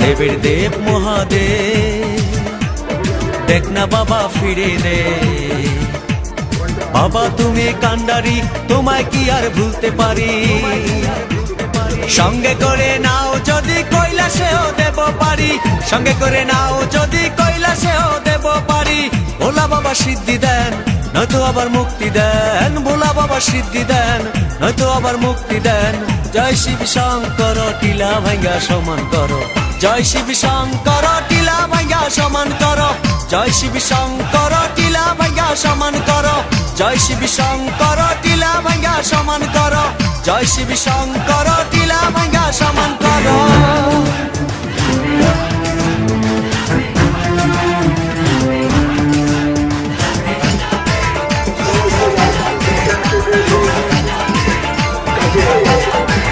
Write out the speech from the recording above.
দেবের দেব মহাদেব, দেখ না বাবা ফিরে দে। বাবা তুমি কান্ডারি, তোমায় কি আর ভুলতে পারি? সঙ্গে করে নাও যদি কৈলাসেও দেব পারি, সঙ্গে করে নাও যদি কৈলাসেও দেব পারি। ভোলা বাবা সিদ্ধি দেন, নয়তো আবার মুক্তি দেন। ভোলা বাবা সিদ্ধি দেন, নয়তো আবার মুক্তি দেন। জয় শিব শঙ্কর, টিলা ভাঙ্গা সমান করো। জয় শিব শঙ্কর, টিলা ভাঙ্গা সমান করো। জয় শিব শঙ্কর, টিলা ভাঙ্গা সমান করো। জয় শিব শঙ্কর, টিলা ভাঙ্গা সমান করো। জয় শিব শঙ্কর,